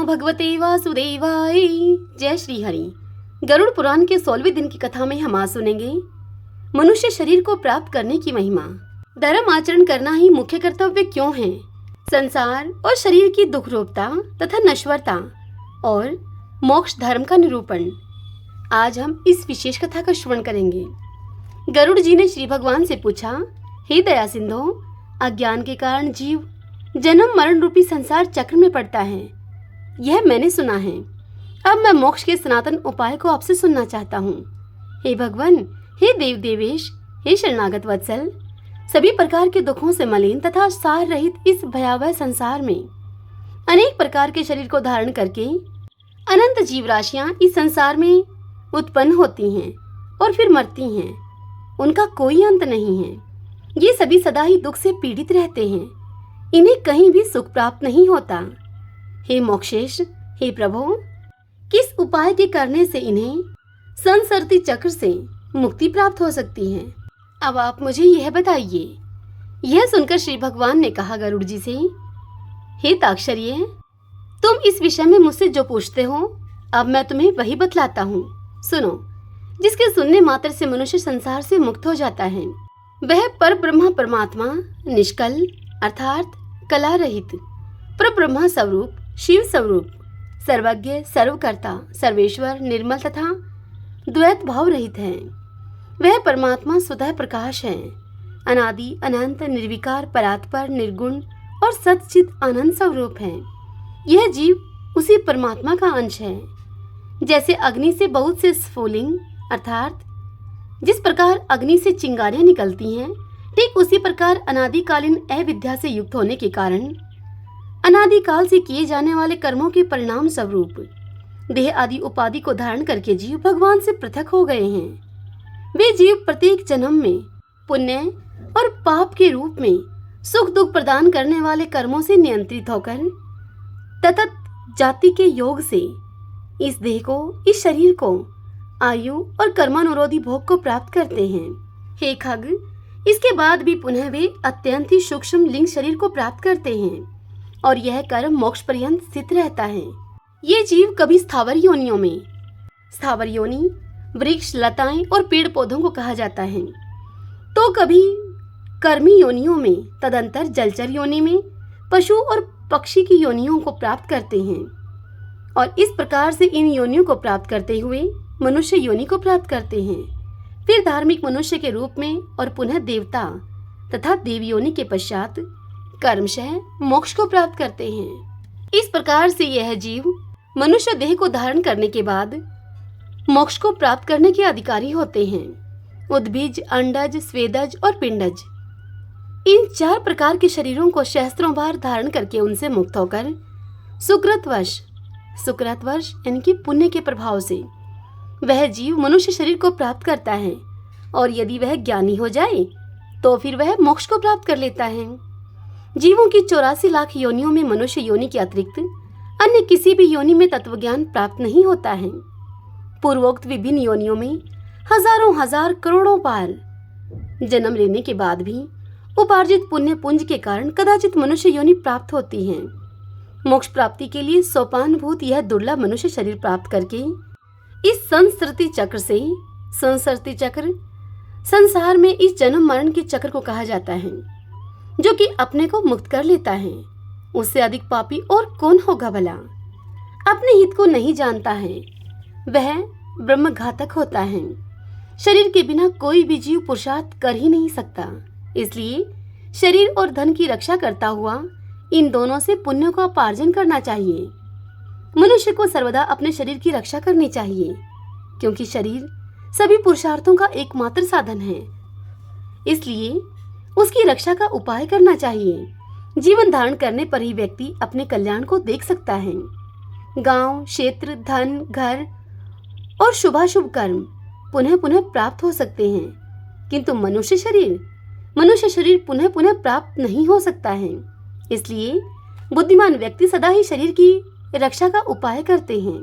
भगवते वासुदेवाय। जय श्री हरि। गरुड़ पुराण के 16वें दिन की कथा में हम आज सुनेंगे मनुष्य शरीर को प्राप्त करने की महिमा। धर्म आचरण करना ही मुख्य कर्तव्य क्यों है? संसार और शरीर की दुख रूपता तथा नश्वरता और मोक्ष धर्म का निरूपण। आज हम इस विशेष कथा का श्रवण करेंगे। गरुड़ जी ने श्री भगवान से पूछा, हे दया सिंधो, अज्ञान के कारण जीव जन्म मरण रूपी संसार चक्र में पड़ता है, यह मैंने सुना है। अब मैं मोक्ष के सनातन उपाय को आपसे सुनना चाहता हूँ। हे भगवान, हे देव देवेश, हे शरणागत वत्सल, सभी प्रकार के दुखों से मलिन तथा सार रहित इस भयावह संसार में अनेक प्रकार के शरीर को धारण करके अनंत जीव राशियां इस संसार में उत्पन्न होती हैं और फिर मरती हैं। उनका कोई अंत नहीं है। ये सभी सदा ही दुख से पीड़ित रहते हैं। इन्हें कहीं भी सुख प्राप्त नहीं होता। हे मोक्षेश, हे प्रभु, किस उपाय के करने से इन्हें संसरती चक्र से मुक्ति प्राप्त हो सकती है? अब आप मुझे यह बताइए। यह सुनकर श्री भगवान ने कहा गरुड़ जी से, हे ताक्षर्य, तुम इस विषय में मुझसे जो पूछते हो, अब मैं तुम्हें वही बतलाता हूँ। सुनो। जिसके सुनने मात्र से मनुष्य संसार से मुक्त हो जाता है, वह पर ब्रह्म परमात्मा निष्कल अर्थात कला रहित पर ब्रह्म स्वरूप शिव स्वरूप सर्वज्ञ सर्वकर्ता सर्वेश्वर निर्मल तथा द्वैत भाव रहित है। वह परमात्मा स्वतः प्रकाश है, अनादि अनंत निर्विकार परात्पर निर्गुण और सच्चित आनंद स्वरूप है। यह जीव उसी परमात्मा का अंश है। जैसे अग्नि से बहुत से स्फुलिंग अर्थात जिस प्रकार अग्नि से चिंगारियां निकलती हैं, ठीक उसी प्रकार अनादिकालीन अविद्या से युक्त होने के कारण अनादिकाल से किए जाने वाले कर्मों के परिणाम स्वरूप देह आदि उपाधि को धारण करके जीव भगवान से पृथक हो गए हैं। वे जीव प्रत्येक जन्म में पुण्य और पाप के रूप में सुख दुख प्रदान करने वाले कर्मों से नियंत्रित होकर ततत जाति के योग से इस देह को, इस शरीर को आयु और कर्मानुरोधी भोग को प्राप्त करते हैं। हे खग, इसके बाद भी पुनः वे अत्यंत ही सूक्ष्म लिंग शरीर को प्राप्त करते हैं और यह कर्म मोक्ष पर्यंत स्थित रहता है। ये जीव कभी स्थावर योनियों में, स्थावर योनि वृक्ष लताएं और पेड़ पौधों को कहा जाता है, तो कभी कर्मी योनियों में, तदंतर जलचर योनि में पशु और पक्षी की योनियों को प्राप्त करते हैं और इस प्रकार से इन योनियों को प्राप्त करते हुए मनुष्य योनि को प्राप्त करते हैं। फिर धार्मिक मनुष्य के रूप में और पुनः देवता तथा देव योनि के पश्चात कर्मशः मोक्ष को प्राप्त करते हैं। इस प्रकार से यह जीव मनुष्य देह को धारण करने के बाद मोक्ष को प्राप्त करने के अधिकारी होते हैं। उद्भिज, अंडज, स्वेदज और पिंडज, इन 4 प्रकार के शरीरों को सहस्त्रों बार धारण करके उनसे मुक्त होकर सुकृतवश इनकी पुण्य के प्रभाव से वह जीव मनुष्य शरीर को प्राप्त करता है और यदि वह ज्ञानी हो जाए तो फिर वह मोक्ष को प्राप्त कर लेता है। जीवों की 84 लाख योनियों में मनुष्य योनि के अतिरिक्त अन्य किसी भी योनि में तत्वज्ञान प्राप्त नहीं होता है। पूर्वोक्त विभिन्न योनियों में हजारों हजार करोड़ों बार जन्म लेने के बाद भी उपार्जित पुण्य पुंज के कारण कदाचित मनुष्य योनि प्राप्त होती है। मोक्ष प्राप्ति के लिए सोपानभूत यह दुर्लभ मनुष्य शरीर प्राप्त करके इस संसरती चक्र संसार में इस जन्म मरण के चक्र को कहा जाता है। जो कि अपने को मुक्त कर लेता है, उससे अधिक पापी और कौन होगा भला? अपने हित को नहीं जानता है, वह ब्रह्म घातक होता है। शरीर के बिना कोई भी जीव पुरुषार्थ कर ही नहीं सकता। इसलिए शरीर और धन की रक्षा करता हुआ इन दोनों से पुण्य का उपार्जन करना चाहिए। मनुष्य को सर्वदा अपने शरीर की रक्षा करनी चाहिए, क्योंकि शरीर सभी पुरुषार्थों का एकमात्र साधन है। इसलिए उसकी रक्षा का उपाय करना चाहिए। जीवन धारण करने पर ही व्यक्ति अपने कल्याण को देख सकता है। गांव, क्षेत्र, धन, घर और शुभाशुभ कर्म पुनः पुनः प्राप्त हो सकते हैं, किंतु मनुष्य शरीर पुनः पुनः प्राप्त नहीं हो सकता है। इसलिए बुद्धिमान व्यक्ति सदा ही शरीर की रक्षा का उपाय करते हैं।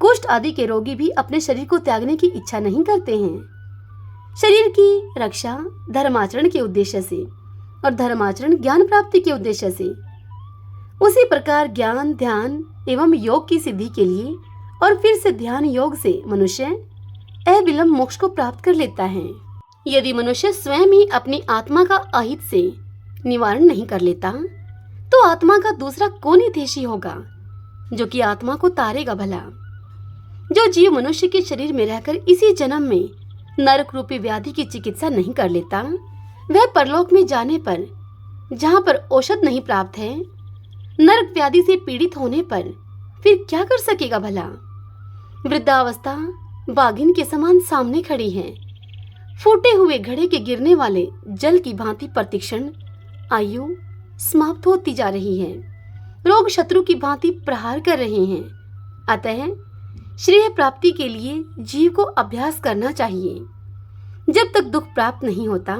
कुष्ठ आदि के रोगी भी अपने शरीर को त्यागने की इच्छा नहीं करते हैं। शरीर की रक्षा धर्माचरण के उद्देश्य से और धर्माचरण ज्ञान प्राप्ति के उद्देश्य से उसी प्रकार ज्ञान, ध्यान एवं योग की सिद्धि के लिए और फिर से ध्यान योग से मनुष्य अविलंब मोक्ष को प्राप्त कर लेता है। यदि मनुष्य स्वयं ही अपनी आत्मा का अहित से निवारण नहीं कर लेता तो आत्मा का दूसरा कौन हितैषी होगा जो कि आत्मा को तारेगा भला। जो जीव मनुष्य के शरीर में रहकर इसी जन्म में नरक रूपी व्याधि की चिकित्सा नहीं कर लेता, वह परलोक में जाने पर, जहाँ पर औषध नहीं प्राप्त है, नरक व्याधि से पीड़ित होने पर फिर क्या कर सकेगा भला। वृद्धावस्था बाघिन के समान सामने खड़ी है। फूटे हुए घड़े के गिरने वाले जल की भांति प्रतिक्षण आयु समाप्त होती जा रही है। रोग शत्रु की भांति प्रहार कर रहे हैं। अतः श्रेय प्राप्ति के लिए जीव को अभ्यास करना चाहिए। जब तक दुख प्राप्त नहीं होता,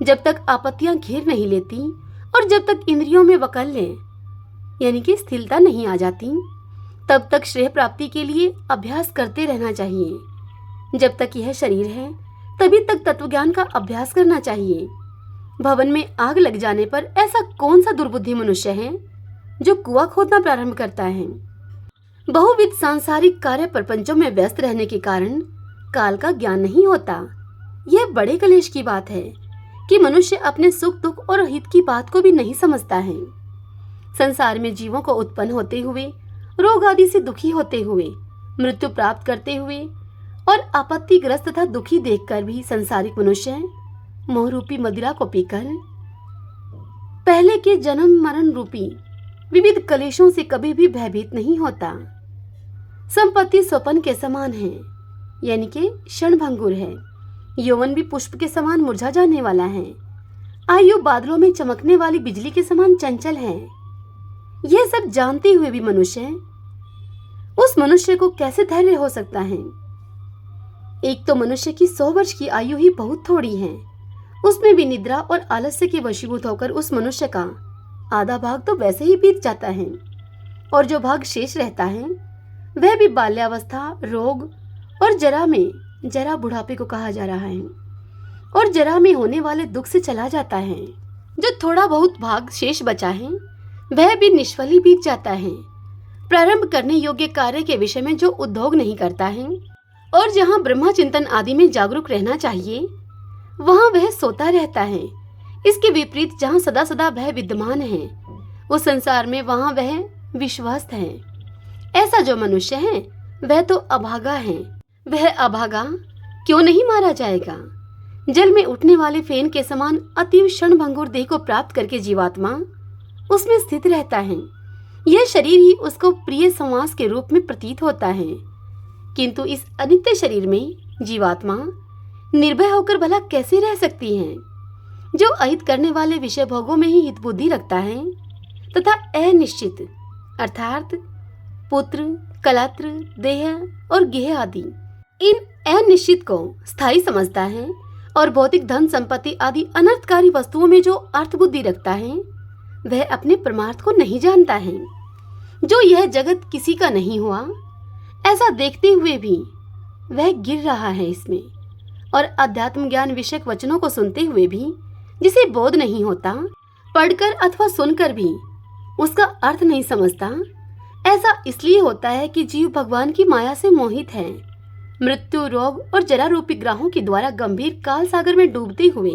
जब तक आपत्तियां घेर नहीं लेती और जब तक इंद्रियों में वकल्य यानी कि स्थिरता नहीं आ जाती, तब तक श्रेय प्राप्ति के लिए अभ्यास करते रहना चाहिए। जब तक यह शरीर है तभी तक तत्वज्ञान का अभ्यास करना चाहिए। भवन में आग लग जाने पर ऐसा कौन सा दुर्बुद्धि मनुष्य है जो कुआं खोदना प्रारंभ करता है। बहुविध सांसारिक कार्य प्रपंचों में व्यस्त रहने के कारण काल का ज्ञान नहीं होता। यह बड़े कलेश की बात है कि मनुष्य अपने सुख दुख और हित की बात को भी नहीं समझता है। संसार में जीवों को उत्पन्न होते हुए, रोग आदि से दुखी होते हुए, मृत्यु प्राप्त करते हुए और आपत्तिग्रस्त तथा दुखी देखकर भी संसारिक मनुष्य मोह रूपी मदिरा को पीकर पहले के जन्म मरण रूपी विविध कलेशों से कभी भी भयभीत नहीं होता। संपत्ति स्वपन के समान है, यानी कि क्षणभंगुर है। यौवन भी पुष्प के समान मुरझा जाने वाला है। आयु बादलों में चमकने वाली बिजली के समान चंचल है। यह सब जानते हुए भी उस मनुष्य को कैसे धैर्य हो सकता है। एक तो मनुष्य की 100 वर्ष की आयु ही बहुत थोड़ी है। उसमें भी निद्रा और आलस्य के वशीभूत होकर उस मनुष्य का आधा भाग तो वैसे ही बीत जाता है और जो भाग शेष रहता है वह भी बाल्यावस्था, रोग और जरा में, जरा बुढ़ापे को कहा जा रहा है, और जरा में होने वाले दुख से चला जाता है। जो थोड़ा बहुत भाग शेष बचा है वह भी निष्फल ही बीत जाता है। प्रारंभ करने योग्य कार्य के विषय में जो उद्योग नहीं करता है और जहाँ ब्रह्मा चिंतन आदि में जागरूक रहना चाहिए वहाँ वह सोता रहता है। इसके विपरीत जहाँ सदा सदा भय विद्यमान है उस संसार में वहाँ वह विश्वस्त है। ऐसा जो मनुष्य है वह तो अभागा है। वह अभागा क्यों नहीं मारा जाएगा। जल में उठने वाले फेन के समान अतीव क्षणभंगुर देह को प्राप्त करके जीवात्मा उसमें स्थित रहता है। यह शरीर ही उसको प्रिय संवास के रूप में प्रतीत होता है, किंतु इस अनित्य शरीर में जीवात्मा निर्भय होकर भला कैसे रह सकती है। जो अहित करने वाले विषय भोगों में ही हित बुद्धि रखता है तथा अनिश्चित अर्थात पुत्र, कलत्र, देह और गेह आदि इन अनिश्चित को स्थायी समझता है और भौतिक धन संपत्ति आदि अनर्थकारी वस्तुओं में जो अर्थ बुद्धि रखता है वह अपने परमार्थ को नहीं जानता है। जो यह जगत किसी का नहीं हुआ ऐसा देखते हुए भी वह गिर रहा है इसमें, और अध्यात्म ज्ञान विषयक वचनों को सुनते हुए भी जिसे बोध नहीं होता, पढ़कर अथवा सुनकर भी उसका अर्थ नहीं समझता। ऐसा इसलिए होता है कि जीव भगवान की माया से मोहित है। मृत्यु, रोग और जरा रूपी ग्रहों के द्वारा गंभीर काल सागर में डूबते हुए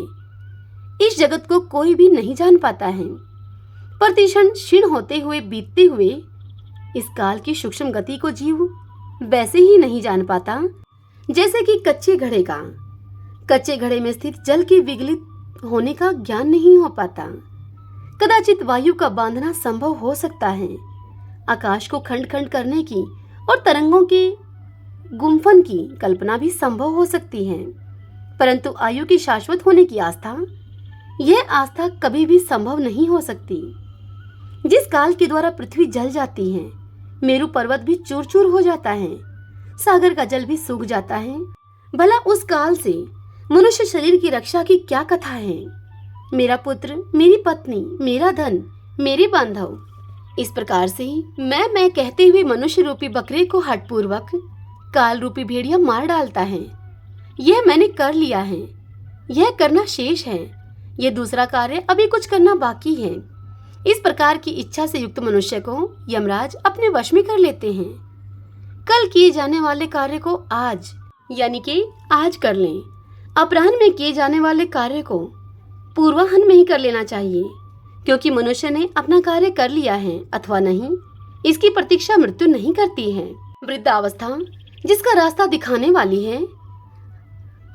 इस जगत को कोई भी नहीं जान पाता है। प्रतिक्षण क्षीण होते हुए बीतते हुए इस काल की सूक्ष्म गति को जीव वैसे ही नहीं जान पाता जैसे कि कच्चे घड़े में स्थित जल के विगलित होने का ज्ञान नहीं हो पाता। कदाचित वायु का बांधना संभव हो सकता है, आकाश को खंड खंड करने की और तरंगों के गुम्फन की कल्पना भी संभव हो सकती है, परंतु आयु की शाश्वत होने की आस्था, यह आस्था कभी भी संभव नहीं हो सकती। जिस काल के द्वारा पृथ्वी जल जाती है, मेरू पर्वत भी चूर चूर हो जाता है, सागर का जल भी सूख जाता है, भला उस काल से मनुष्य शरीर की रक्षा की क्या कथा है। मेरा पुत्र, मेरी पत्नी, मेरा धन, मेरे बांधव, इस प्रकार से मैं कहते हुए मनुष्य रूपी बकरे को हठपूर्वक काल रूपी भेड़िया मार डालता है। यह मैंने कर लिया है, यह करना शेष है, यह दूसरा कार्य अभी कुछ करना बाकी है। इस प्रकार की इच्छा से युक्त मनुष्य को यमराज अपने वश में कर लेते हैं। कल किए जाने वाले कार्य को आज यानी कि आज कर लें। अपराह्न में किए जाने वाले कार्य को पूर्वाह्न में ही कर लेना चाहिए, क्योंकि मनुष्य ने अपना कार्य कर लिया है अथवा नहीं, इसकी प्रतीक्षा मृत्यु नहीं करती है। वृद्धावस्था जिसका रास्ता दिखाने वाली है,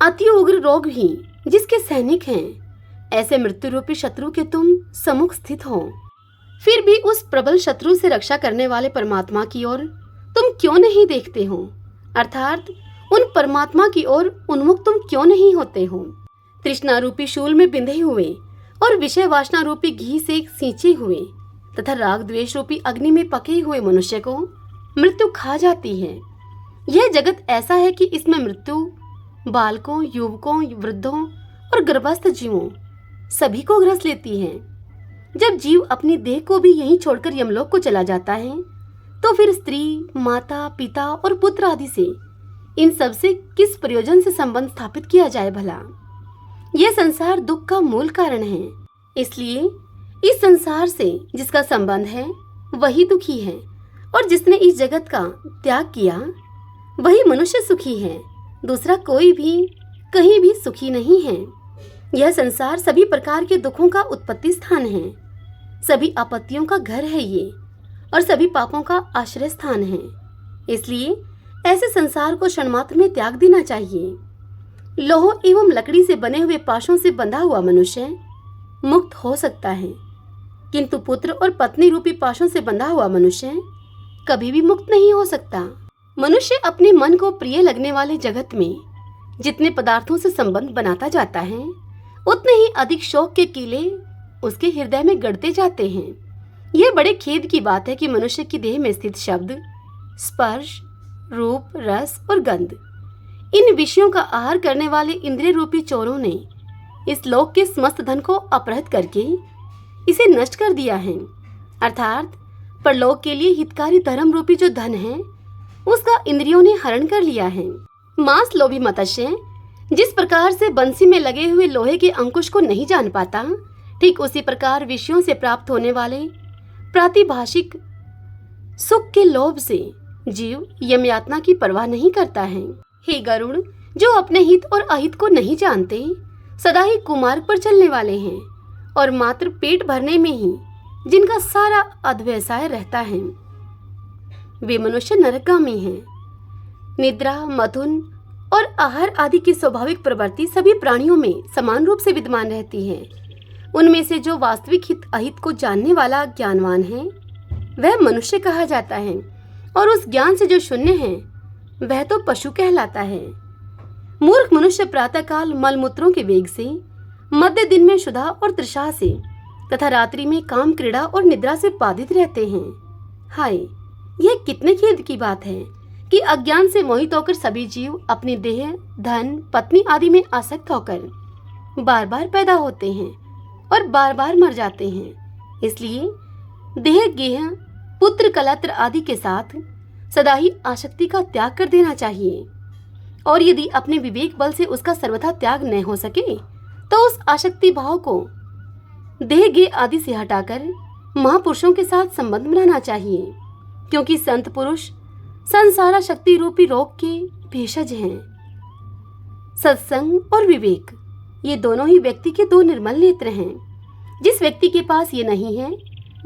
अति उग्र रोग भी जिसके सैनिक हैं, ऐसे मृत्यु रूपी शत्रु के तुम सम्मुख स्थित हो, फिर भी उस प्रबल शत्रु से रक्षा करने वाले परमात्मा की ओर तुम क्यों नहीं देखते हो, अर्थात उन परमात्मा की ओर उन्मुख तुम क्यों नहीं होते हो। तृष्णा रूपी शूल में बिंधे हुए और विषय वासना रूपी घी से सींचे हुए तथा राग द्वेष रूपी अग्नि में पके हुए मनुष्य को मृत्यु खा जाती है। यह जगत ऐसा है कि इसमें मृत्यु बालकों, युवकों, वृद्धों और गर्भस्थ जीवों सभी को ग्रस लेती है। जब जीव अपनी देह को भी यहीं छोड़कर यमलोक को चला जाता है, तो फिर स्त्री, माता, पिता और पुत्र आदि से इन सब से किस प्रयोजन से संबंध स्थापित किया जाए भला। यह संसार दुख का मूल कारण है, इसलिए इस संसार से जिसका संबंध है वही दुखी है, और जिसने इस जगत का त्याग किया वही मनुष्य सुखी है। दूसरा कोई भी कहीं भी सुखी नहीं है। यह संसार सभी प्रकार के दुखों का उत्पत्ति स्थान है, सभी आपत्तियों का घर है ये, और सभी पापों का आश्रय स्थान है। इसलिए ऐसे संसार को क्षणमात्र में त्याग देना चाहिए। लोह एवं लकड़ी से बने हुए पाशों से बंधा हुआ मनुष्य मुक्त हो सकता है, किंतु पुत्र और पत्नी रूपी पाशों से बंधा हुआ मनुष्य कभी भी मुक्त नहीं हो सकता। मनुष्य अपने मन को प्रिय लगने वाले जगत में जितने पदार्थों से संबंध बनाता जाता है, उतने ही अधिक शोक के कीले उसके हृदय में गड़ते जाते हैं। यह बड़े खेद की बात है कि मनुष्य की देह में स्थित शब्द, स्पर्श, रूप, रस और गंध, इन विषयों का आहार करने वाले इंद्रिय रूपी चोरों ने इस लोक के समस्त धन को अपहृत करके इसे नष्ट कर दिया है। अर्थात परलोक के लिए हितकारी धर्म रूपी जो धन है, उसका इंद्रियों ने हरण कर लिया है। मांस लोभी मत्स्य जिस प्रकार से बंसी में लगे हुए लोहे के अंकुश को नहीं जान पाता, ठीक उसी प्रकार विषयों से प्राप्त होने वाले प्रातिभाषिक सुख के लोभ से जीव यम यातना की परवाह नहीं करता है। हे गरुड़, जो अपने हित और अहित को नहीं जानते, सदा ही कुमार्ग पर चलने वाले हैं और मात्र पेट भरने में ही जिनका सारा अध्यवसाय रहता है, वे मनुष्य नरकगामी हैं। निद्रा, मथुन और आहार आदि की स्वाभाविक प्रवृत्ति सभी प्राणियों में समान रूप से विद्यमान रहती है। उनमें से जो वास्तविक हित अहित को जानने वाला ज्ञानवान है, वह मनुष्य कहा जाता है, और उस ज्ञान से जो शून्य है वह तो पशु कहलाता है। मूर्ख मनुष्य प्रातःकाल मलमूत्रों के वेग से, मध्य दिन में क्षुधा और तृषा से तथा रात्रि में काम, क्रीड़ा और निद्रा से बाधित रहते हैं। हाय, यह कितने खेद की बात है कि अज्ञान से मोहित होकर सभी जीव अपनी देह, धन, पत्नी आदि में आसक्त होकर बार बार पैदा होते हैं और बार बार मर जाते हैं। इसलिए देह, गेह, पुत्र, कलत्र आदि के साथ सदा ही आसक्ति का त्याग कर देना चाहिए, और यदि अपने विवेक बल से उसका सर्वथा त्याग न हो सके, तो उस आसक्ति भाव को देह, गेह आदि से हटाकर महापुरुषों के साथ संबंध बनाना चाहिए, क्योंकि संत पुरुष संसारा शक्ति रूपी रोग के भेषज हैं। सत्संग और विवेक, ये दोनों ही व्यक्ति के दो निर्मल नेत्र हैं। जिस व्यक्ति के पास ये नहीं है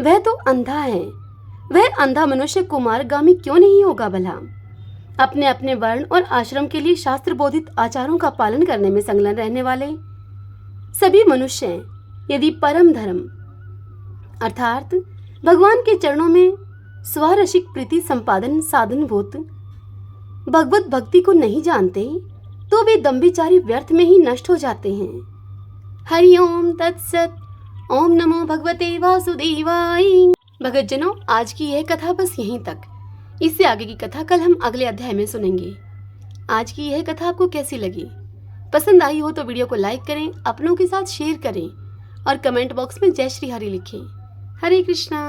वह तो अंधा है। वह अंधा मनुष्य कुमारगामी क्यों नहीं होगा भला। अपने अपने वर्ण और आश्रम के लिए शास्त्र बोधित आचारों का पालन करने में संलग्न रहने वाले सभी मनुष्य यदि परम धर्म अर्थात भगवान के चरणों में स्वरसिक प्रीति संपादन साधनभूत भगवत भक्ति को नहीं जानते, तो वे दम्भिचारी व्यर्थ में ही नष्ट हो जाते हैं। हरिओम तत्सत। ओम नमो भगवते वासुदेवाय। भगतजनों, आज की यह कथा बस यहीं तक। इससे आगे की कथा कल हम अगले अध्याय में सुनेंगे। आज की यह कथा आपको कैसी लगी? पसंद आई हो तो वीडियो को लाइक करें, अपनों के साथ शेयर करें और कमेंट बॉक्स में जय श्री हरि लिखें। हरे कृष्णा।